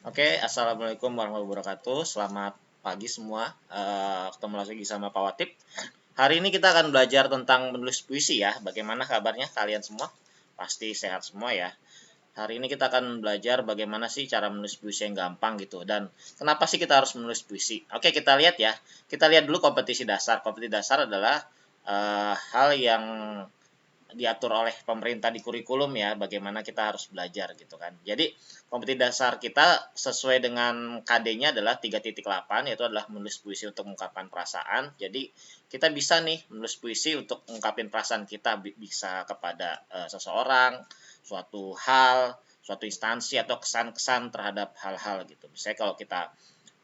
Oke, assalamualaikum warahmatullahi wabarakatuh. Selamat pagi semua. Ketemu lagi sama Pak Watip. Hari ini kita akan belajar tentang menulis puisi ya. Bagaimana kabarnya kalian semua? Pasti sehat semua ya. Hari ini kita akan belajar bagaimana sih cara menulis puisi yang gampang gitu. Dan kenapa sih kita harus menulis puisi? Oke, kita lihat ya. Kita lihat dulu kompetisi dasar. Kompetisi dasar adalah hal yang diatur oleh pemerintah di kurikulum ya, bagaimana kita harus belajar gitu kan. Jadi kompetisi dasar kita sesuai dengan KD-nya adalah 3.8, yaitu adalah menulis puisi untuk mengungkapkan perasaan. Jadi kita bisa nih menulis puisi untuk mengungkapin perasaan kita, bisa kepada seseorang, suatu hal, suatu instansi atau kesan-kesan terhadap hal-hal gitu. Misalnya kalau kita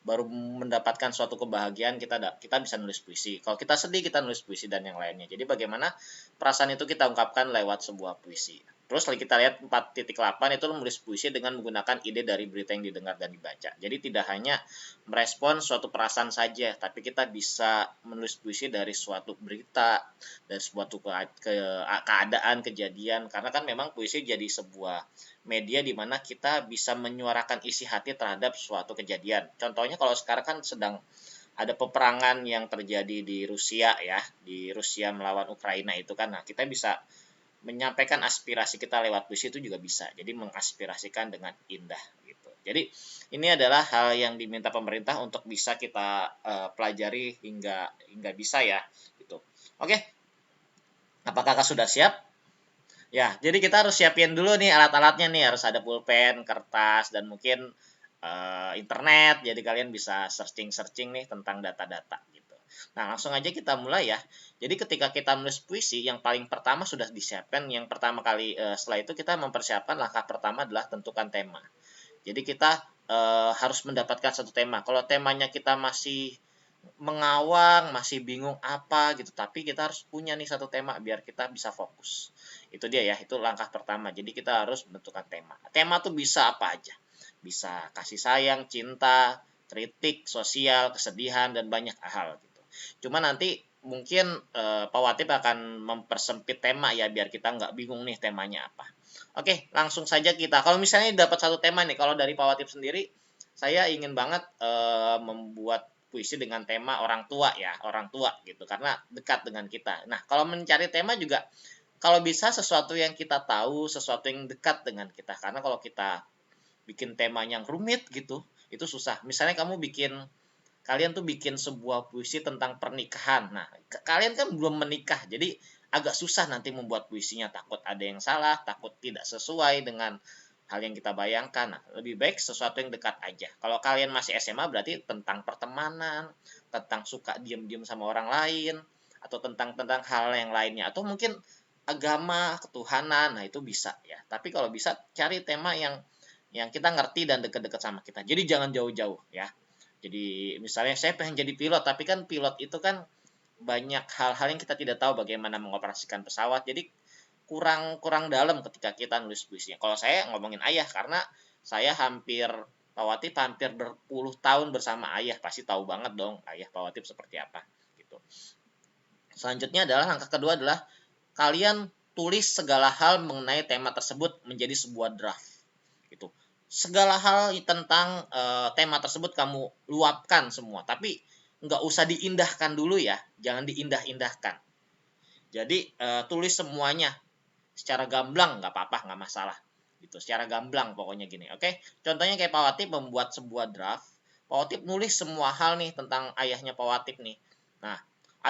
baru mendapatkan suatu kebahagiaan, kita bisa nulis puisi. Kalau kita sedih, kita nulis puisi dan yang lainnya. Jadi bagaimana perasaan itu kita ungkapkan lewat sebuah puisi. Terus lagi kita lihat 4.8 itu menulis puisi dengan menggunakan ide dari berita yang didengar dan dibaca. Jadi tidak hanya merespon suatu perasaan saja, tapi kita bisa menulis puisi dari suatu berita, dari suatu keadaan, kejadian. Karena kan memang puisi jadi sebuah media di mana kita bisa menyuarakan isi hati terhadap suatu kejadian. Contohnya kalau sekarang kan sedang ada peperangan yang terjadi di Rusia ya, di Rusia melawan Ukraina itu kan. Nah, kita bisa menyampaikan aspirasi kita lewat puisi itu juga bisa. Jadi mengaspirasikan dengan indah gitu. Jadi ini adalah hal yang diminta pemerintah untuk bisa kita pelajari hingga bisa ya gitu. Oke, apakah kakak sudah siap? Ya, jadi kita harus siapin dulu nih alat-alatnya nih, harus ada pulpen, kertas, dan mungkin internet. Jadi kalian bisa searching-searching nih tentang data-data gitu. Nah, langsung aja kita mulai ya. Jadi ketika kita menulis puisi, yang paling pertama sudah disiapkan. Yang pertama kali setelah itu kita mempersiapkan langkah pertama adalah tentukan tema. Jadi kita harus mendapatkan satu tema. Kalau temanya kita masih mengawang, masih bingung apa gitu, tapi kita harus punya nih satu tema biar kita bisa fokus. Itu dia ya, itu langkah pertama. Jadi kita harus menentukan tema. Tema tuh bisa apa aja. Bisa kasih sayang, cinta, kritik, sosial, kesedihan, dan banyak hal gitu. Cuma nanti mungkin Pak Watip akan mempersempit tema ya biar kita nggak bingung nih temanya apa. Oke, langsung saja kita. Kalau misalnya dapat satu tema nih, kalau dari Pak Watip sendiri, saya ingin banget membuat puisi dengan tema orang tua ya, orang tua gitu, karena dekat dengan kita. Nah, kalau mencari tema juga, kalau bisa sesuatu yang kita tahu, sesuatu yang dekat dengan kita. Karena kalau kita bikin tema yang rumit gitu, itu susah. Misalnya kalian tuh bikin sebuah puisi tentang pernikahan. Nah, kalian kan belum menikah, jadi agak susah nanti membuat puisinya. Takut ada yang salah, takut tidak sesuai dengan hal yang kita bayangkan. Nah, lebih baik sesuatu yang dekat aja. Kalau kalian masih SMA berarti tentang pertemanan, tentang suka diem-diem sama orang lain, atau tentang hal yang lainnya, atau mungkin agama, ketuhanan. Nah, itu bisa ya. Tapi kalau bisa cari tema yang kita ngerti dan dekat-dekat sama kita. Jadi jangan jauh-jauh ya. Jadi misalnya saya pengen jadi pilot, tapi kan pilot itu kan banyak hal-hal yang kita tidak tahu bagaimana mengoperasikan pesawat. Jadi kurang kurang dalam ketika kita nulis puisinya. Kalau saya ngomongin ayah karena saya Pak Watip hampir berpuluh tahun bersama ayah, pasti tahu banget dong ayah Pak Watip seperti apa gitu. Selanjutnya adalah langkah kedua adalah kalian tulis segala hal mengenai tema tersebut menjadi sebuah draft gitu. Segala hal tentang tema tersebut kamu luapkan semua, tapi nggak usah diindahkan dulu ya, jangan diindah-indahkan. Jadi tulis semuanya secara gamblang, nggak apa-apa, nggak masalah gitu, secara gamblang pokoknya gini. Oke, contohnya kayak Pak Watip membuat sebuah draft. Pak Watip nulis semua hal nih tentang ayahnya Pak Watip nih. Nah,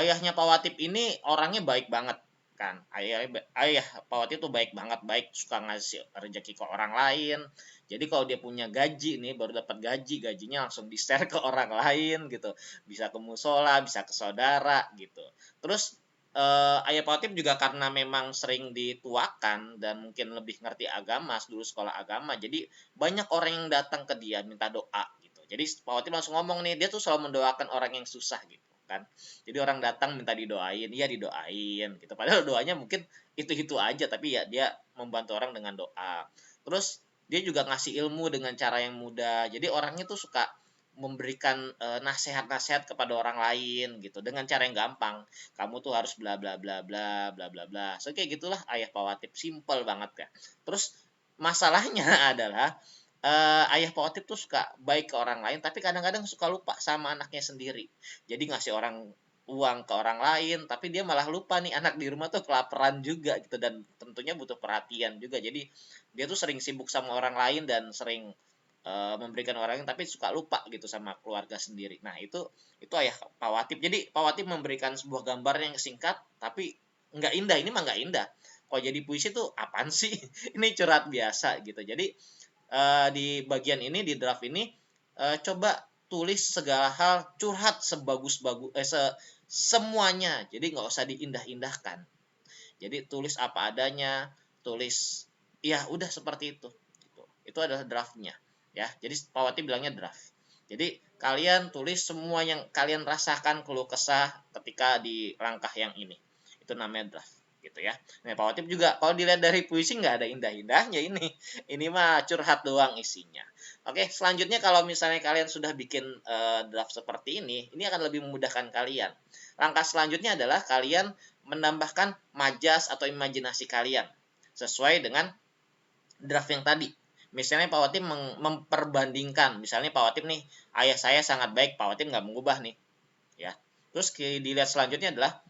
ayahnya Pak Watip ini orangnya baik banget kan. Ayah Pak Watip tuh baik banget, baik, suka ngasih rezeki ke orang lain. Jadi kalau dia punya gaji nih, baru dapat gajinya langsung di-share ke orang lain gitu. Bisa ke musola, bisa ke saudara gitu. Terus Ayah Potip juga karena memang sering dituakan dan mungkin lebih ngerti agama, dulu sekolah agama, jadi banyak orang yang datang ke dia minta doa gitu. Jadi Pak Potip langsung ngomong nih, dia tuh selalu mendoakan orang yang susah gitu kan. Jadi orang datang minta didoain, iya didoain gitu. Padahal doanya mungkin itu-itu aja, tapi ya dia membantu orang dengan doa. Terus dia juga ngasih ilmu dengan cara yang mudah. Jadi orangnya tuh suka memberikan nasihat-nasihat kepada orang lain gitu dengan cara yang gampang. Kamu tuh harus bla bla bla bla bla bla bla. So kayak gitulah ayah Pak Watip, simple banget ya. Terus masalahnya adalah ayah Pak Otip tuh suka baik ke orang lain, tapi kadang-kadang suka lupa sama anaknya sendiri. Jadi ngasih orang uang ke orang lain, tapi dia malah lupa nih anak di rumah tuh kelaparan juga gitu dan tentunya butuh perhatian juga. Jadi dia tuh sering sibuk sama orang lain dan sering memberikan orang lain, tapi suka lupa gitu sama keluarga sendiri. Nah itu ayah Pak Watip. Jadi Pak Watip memberikan sebuah gambar yang singkat, tapi nggak indah. Ini mah nggak indah. Kalau jadi puisi tuh apaan sih? Ini curhat biasa gitu. Jadi di bagian ini di draft ini coba tulis segala hal, curhat sebagus-bagus semuanya, jadi nggak usah diindah-indahkan. Jadi tulis apa adanya, tulis ya udah seperti itu gitu. Itu adalah draftnya ya. Jadi Pak Wati bilangnya draft. Jadi kalian tulis semua yang kalian rasakan keluh kesah ketika di langkah yang ini, itu namanya draft gitu ya. Nah, Pak Watip juga kalau dilihat dari puisi nggak ada indah-indahnya ini mah curhat doang isinya. Oke, selanjutnya kalau misalnya kalian sudah bikin draft seperti ini akan lebih memudahkan kalian. Langkah selanjutnya adalah kalian menambahkan majas atau imajinasi kalian sesuai dengan draft yang tadi. Misalnya Pak Watip memperbandingkan, misalnya Pak Watip nih, ayah saya sangat baik, Pak Watip nggak mengubah nih, ya. Terus dilihat selanjutnya adalah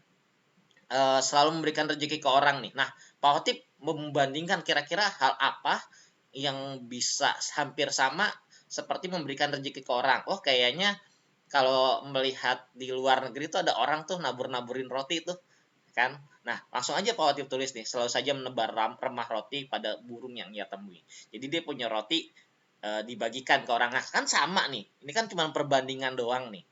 selalu memberikan rezeki ke orang nih. Nah, Pak Hotip membandingkan kira-kira hal apa yang bisa hampir sama seperti memberikan rezeki ke orang. Oh, kayaknya kalau melihat di luar negeri itu ada orang tuh nabur-naburin roti tuh, kan? Nah, langsung aja Pak Hotip tulis nih, selalu saja menebar remah roti pada burung yang ia temui. Jadi dia punya roti dibagikan ke orang. Nah, kan sama nih. Ini kan cuma perbandingan doang nih.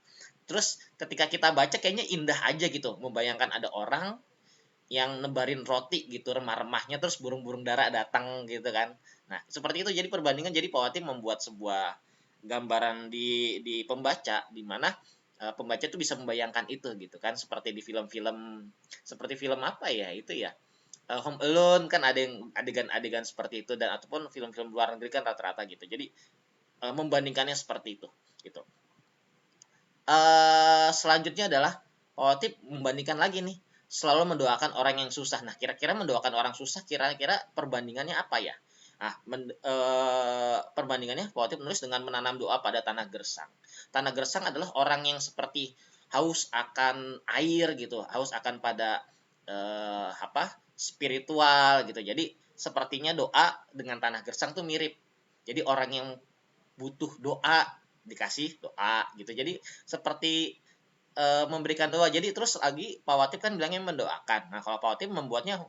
Terus ketika kita baca kayaknya indah aja gitu, membayangkan ada orang yang nebarin roti gitu remah-remahnya terus burung-burung dara datang gitu kan. Nah, seperti itu jadi perbandingan, jadi Pak Wati membuat sebuah gambaran di pembaca di mana pembaca itu bisa membayangkan itu gitu kan, seperti di film-film, seperti film apa ya itu ya, Home Alone kan ada yang adegan-adegan seperti itu, dan ataupun film-film luar negeri kan rata-rata gitu. Jadi membandingkannya seperti itu gitu. Selanjutnya adalah Otip membandingkan lagi nih, selalu mendoakan orang yang susah. Nah, kira-kira mendoakan orang susah, kira-kira perbandingannya apa ya? Nah, perbandingannya Otip menulis dengan menanam doa pada tanah gersang. Tanah gersang adalah orang yang seperti haus akan air gitu, haus akan pada apa? Spiritual gitu. Jadi sepertinya doa dengan tanah gersang tuh mirip. Jadi orang yang butuh doa dikasih doa gitu. Jadi seperti memberikan doa. Jadi terus lagi Pak Watip kan bilangnya mendoakan. Nah, kalau Pak Watip membuatnya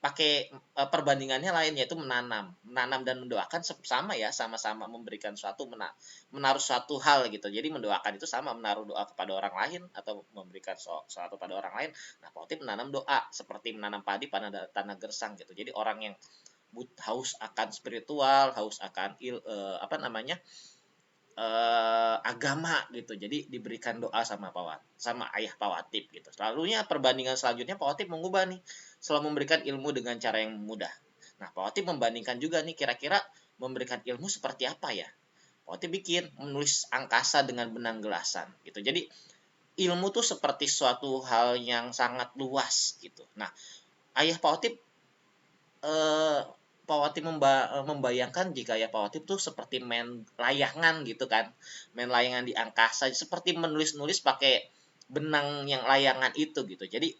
pakai perbandingannya lain, yaitu menanam. Menanam dan mendoakan sama ya, sama-sama memberikan suatu, menaruh suatu hal gitu. Jadi mendoakan itu sama menaruh doa kepada orang lain atau memberikan suatu pada orang lain. Nah, Pak Watip menanam doa seperti menanam padi pada tanah gersang gitu. Jadi orang yang haus akan spiritual, haus akan apa namanya, agama gitu. Jadi diberikan doa sama sama ayah Pak Watip gitu. Selalunya perbandingan selanjutnya Pak Watip mengubah nih, selalu memberikan ilmu dengan cara yang mudah. Nah, Pak Watip membandingkan juga nih, kira-kira memberikan ilmu seperti apa ya? Pak Watip bikin menulis angkasa dengan benang gelasan gitu. Jadi ilmu tuh seperti suatu hal yang sangat luas gitu. Nah, ayah Pak Watip eh, Pak Watip membayangkan jika ya Pak Watip tuh seperti main layangan gitu kan, main layangan di angkasa, seperti menulis-nulis pakai benang yang layangan itu gitu. Jadi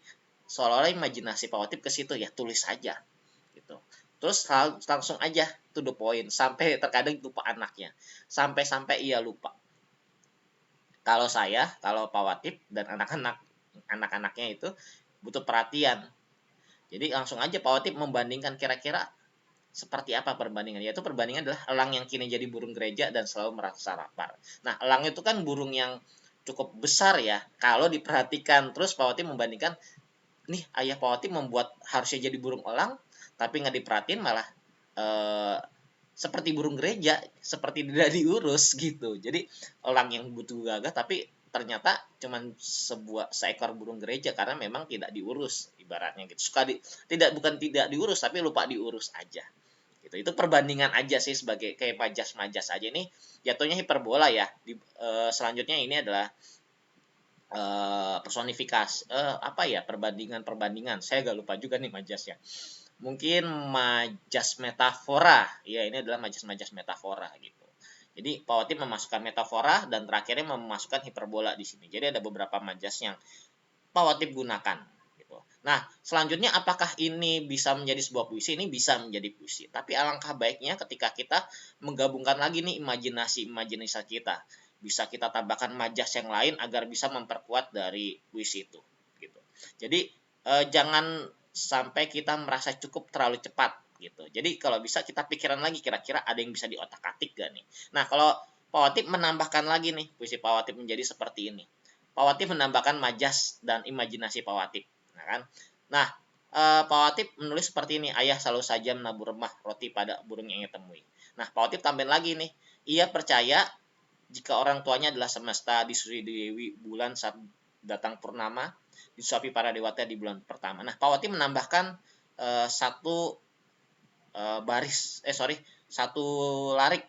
seolah-olah imajinasi Pak Watip ke situ, ya tulis saja gitu. Terus langsung aja to the point, sampai terkadang lupa anaknya, sampai-sampai ia lupa. Kalau Pak Watip dan anak-anaknya itu butuh perhatian, jadi langsung aja Pak Watip membandingkan kira-kira seperti apa perbandingan? Yaitu perbandingan adalah elang yang kini jadi burung gereja dan selalu merasa lapar. Nah, elang itu kan burung yang cukup besar ya. Kalau diperhatikan terus Pak Wati membandingkan, nih ayah Pak Wati membuat harusnya jadi burung elang, tapi nggak diperhatiin malah eh, seperti burung gereja, seperti tidak diurus gitu. Jadi elang yang butuh gagah, tapi ternyata cuman seekor burung gereja karena memang tidak diurus ibaratnya gitu. Bukan tidak diurus tapi lupa diurus aja gitu. Itu perbandingan aja sih, sebagai kayak majas aja. Ini jatuhnya hiperbola ya. Selanjutnya ini adalah personifikasi, apa ya, perbandingan saya agak lupa juga nih majasnya. mungkin majas metafora. Ya, ini adalah majas-majas metafora gitu. Jadi Pak Watip memasukkan metafora dan terakhirnya memasukkan hiperbola di sini. Jadi ada beberapa majas yang Pak Watip gunakan gitu. Nah, selanjutnya apakah ini bisa menjadi sebuah puisi? Ini bisa menjadi puisi. Tapi alangkah baiknya ketika kita menggabungkan lagi nih imajinasi kita. Bisa kita tambahkan majas yang lain agar bisa memperkuat dari puisi itu gitu. Jadi jangan sampai kita merasa cukup terlalu cepat gitu. Jadi kalau bisa kita pikiran lagi kira-kira ada yang bisa diotak-atik gak nih. Nah, kalau Pak Watip menambahkan lagi nih puisi Pak Watip menjadi seperti ini. Pak Watip menambahkan majas dan imajinasi Pak Watip. Nah, kan? Nah, Pak Watip menulis seperti ini, ayah selalu saja menabur remah roti pada burung yang ia temui. Nah, Pak Watip tambahin lagi nih, ia percaya jika orang tuanya adalah semesta, disusui dewi bulan saat datang purnama, disuapi para dewata di bulan pertama. Nah, Pak Watip menambahkan satu satu larik,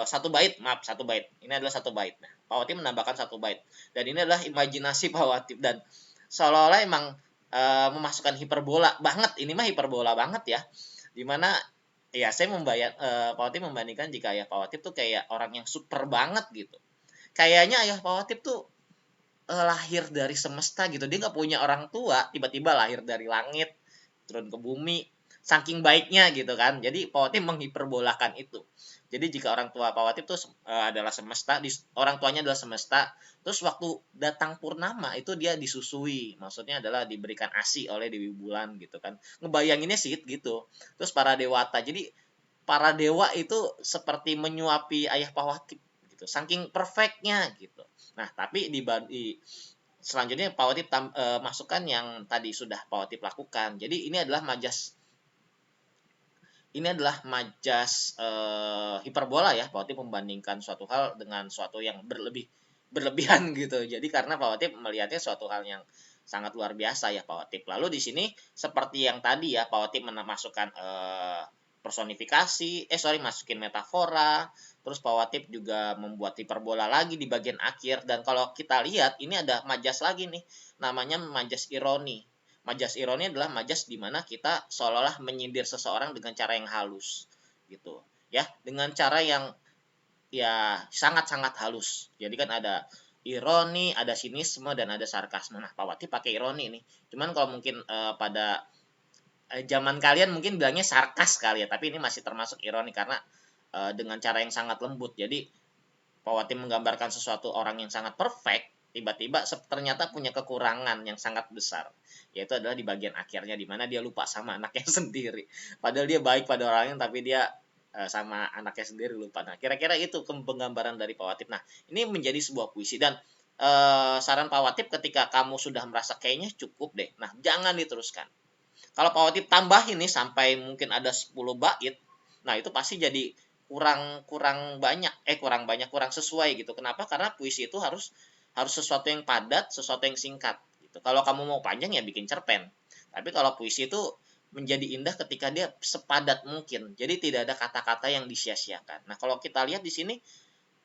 satu bait, maaf, satu bait. Ini adalah satu bait. Nah, Pak Watip menambahkan satu bait. Dan ini adalah imajinasi Pak Watip dan seolah-olah emang memasukkan hiperbola banget. Ini mah hiperbola banget ya. Dimana ya saya Pak Watip membandingkan jika ayah Pak Watip tuh kayak orang yang super banget gitu. Kayaknya ayah Pak Watip tuh lahir dari semesta gitu. Dia nggak punya orang tua, tiba-tiba lahir dari langit, turun ke bumi, saking baiknya gitu kan. Jadi Pak Watip menghiperbolakan itu. Jadi jika orang tua Pak Watip itu adalah semesta, orang tuanya adalah semesta, terus waktu datang purnama itu dia disusui, maksudnya adalah diberikan ASI oleh Dewi Bulan gitu kan. Ngebayanginnya sih gitu. Terus para dewata. Jadi para dewa itu seperti menyuapi ayah Pak Watip gitu. Saking perfectnya gitu. Nah, tapi selanjutnya Pak Watip masukkan yang tadi sudah Pak Watip lakukan. Jadi ini adalah majas hiperbola ya. Pak Watip membandingkan suatu hal dengan suatu yang berlebihan gitu. Jadi karena Pak Watip melihatnya suatu hal yang sangat luar biasa ya Pak Watip. Lalu di sini seperti yang tadi ya Pak Watip memasukkan personifikasi, masukin metafora, terus Pak Watip juga membuat hiperbola lagi di bagian akhir dan kalau kita lihat ini ada majas lagi nih, namanya majas ironi. Majas ironi adalah majas di mana kita seolah-olah menyindir seseorang dengan cara yang halus gitu. Ya, dengan cara yang ya sangat-sangat halus. Jadi kan ada ironi, ada sinisme dan ada sarkasme. Nah, Pak Wati pakai ironi nih. Cuman kalau mungkin pada zaman kalian mungkin bilangnya sarkas kali ya, tapi ini masih termasuk ironi karena dengan cara yang sangat lembut. Jadi Pak Wati menggambarkan sesuatu orang yang sangat perfect, tiba-tiba ternyata punya kekurangan yang sangat besar. Yaitu adalah di bagian akhirnya, di mana dia lupa sama anaknya sendiri. Padahal dia baik pada orangnya, tapi dia sama anaknya sendiri lupa. Nah, kira-kira itu penggambaran dari Pak Watip. Nah, ini menjadi sebuah puisi. Dan saran Pak Watip ketika kamu sudah merasa kayaknya cukup deh. Nah, jangan diteruskan. Kalau Pak Watip tambah ini sampai mungkin ada 10 bait, nah itu pasti jadi kurang sesuai gitu. Kenapa? Karena puisi itu harus sesuatu yang padat, sesuatu yang singkat gitu. Kalau kamu mau panjang ya bikin cerpen. Tapi kalau puisi itu menjadi indah ketika dia sepadat mungkin. Jadi tidak ada kata-kata yang disia-siakan. Nah, kalau kita lihat di sini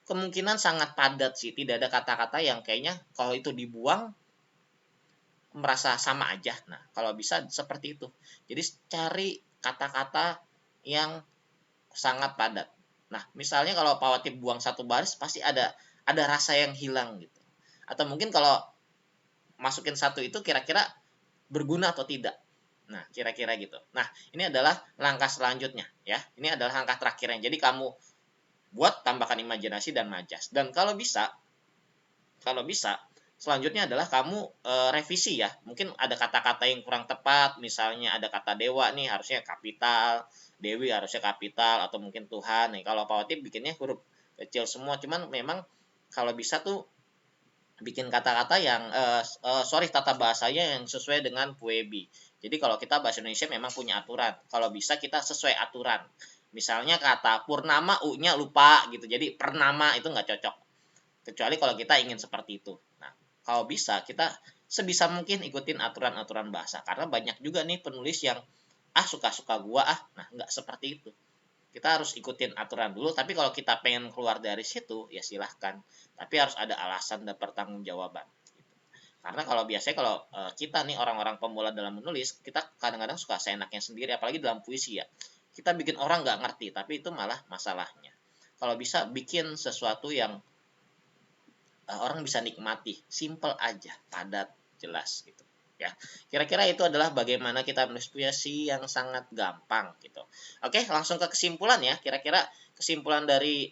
kemungkinan sangat padat sih, tidak ada kata-kata yang kayaknya kalau itu dibuang merasa sama aja. Nah, kalau bisa seperti itu. Jadi cari kata-kata yang sangat padat. Nah, misalnya kalau Pak Watip buang satu baris pasti ada rasa yang hilang gitu. Atau mungkin kalau masukin satu itu kira-kira berguna atau tidak. Nah, kira-kira gitu. Nah, ini adalah langkah selanjutnya ya. Ini adalah langkah terakhirnya. Jadi kamu buat tambahkan imajinasi dan majas. Dan kalau bisa selanjutnya adalah kamu revisi ya. Mungkin ada kata-kata yang kurang tepat, misalnya ada kata dewa nih harusnya kapital, dewi harusnya kapital atau mungkin Tuhan. Nih kalau Pak Watip bikinnya huruf kecil semua, cuman memang kalau bisa tuh bikin kata-kata yang tata bahasanya yang sesuai dengan Puebi. Jadi kalau kita bahasa Indonesia memang punya aturan. Kalau bisa kita sesuai aturan. Misalnya kata purnama U-nya lupa gitu. Jadi pernama itu nggak cocok. Kecuali kalau kita ingin seperti itu. Nah, kalau bisa kita sebisa mungkin ikutin aturan-aturan bahasa. Karena banyak juga nih penulis yang suka-suka gua nah nggak seperti itu. Kita harus ikutin aturan dulu, tapi kalau kita pengen keluar dari situ, ya silahkan. Tapi harus ada alasan dan pertanggungjawaban. Karena kalau biasanya kalau kita nih orang-orang pemula dalam menulis, kita kadang-kadang suka seenaknya sendiri, apalagi dalam puisi ya. Kita bikin orang nggak ngerti, tapi itu malah masalahnya. Kalau bisa bikin sesuatu yang orang bisa nikmati, simple aja, padat, jelas gitu. Ya, kira-kira itu adalah bagaimana kita menulis puisi yang sangat gampang gitu. Oke, langsung ke kesimpulan ya. Kira-kira kesimpulan dari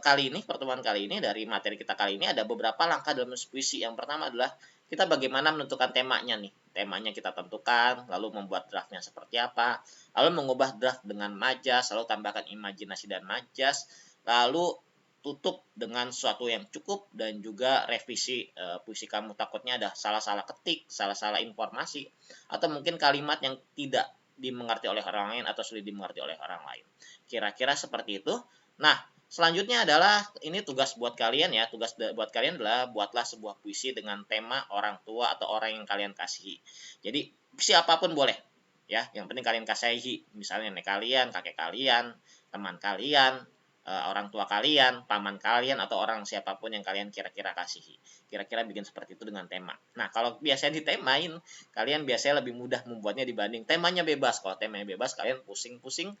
kali ini, pertemuan kali ini, dari materi kita kali ini ada beberapa langkah dalam menulis puisi. Yang pertama adalah kita bagaimana menentukan temanya nih. Temanya kita tentukan, lalu membuat draftnya seperti apa, lalu mengubah draft dengan majas, lalu tambahkan imajinasi dan majas, lalu tutup dengan sesuatu yang cukup dan juga revisi puisi kamu. Takutnya ada salah-salah ketik, salah-salah informasi, atau mungkin kalimat yang tidak dimengerti oleh orang lain atau sulit dimengerti oleh orang lain. Kira-kira seperti itu. Nah, selanjutnya adalah ini tugas buat kalian ya. Tugas buat kalian adalah buatlah sebuah puisi dengan tema orang tua atau orang yang kalian kasihi. Jadi siapapun boleh ya. Yang penting kalian kasihi. Misalnya nenek kalian, kakek kalian, teman kalian, orang tua kalian, paman kalian, atau orang siapapun yang kalian kira-kira kasihi. Kira-kira bikin seperti itu dengan tema. Nah, kalau biasanya ditemain, kalian biasanya lebih mudah membuatnya dibanding temanya bebas. Kalau temanya bebas, kalian pusing-pusing.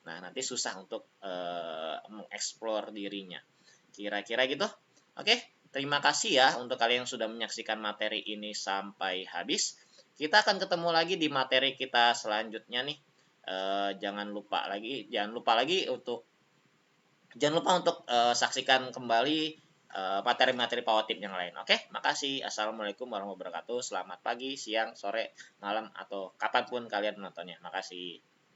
Nah, nanti susah untuk mengeksplor dirinya. Kira-kira gitu. Oke, terima kasih ya untuk kalian yang sudah menyaksikan materi ini sampai habis. Kita akan ketemu lagi di materi kita selanjutnya nih. Jangan lupa lagi untuk Jangan lupa untuk saksikan kembali materi-materi Power Tip yang lain. Oke, makasih. Assalamualaikum warahmatullahi wabarakatuh. Selamat pagi, siang, sore, malam, atau kapanpun kalian menontonnya. Makasih.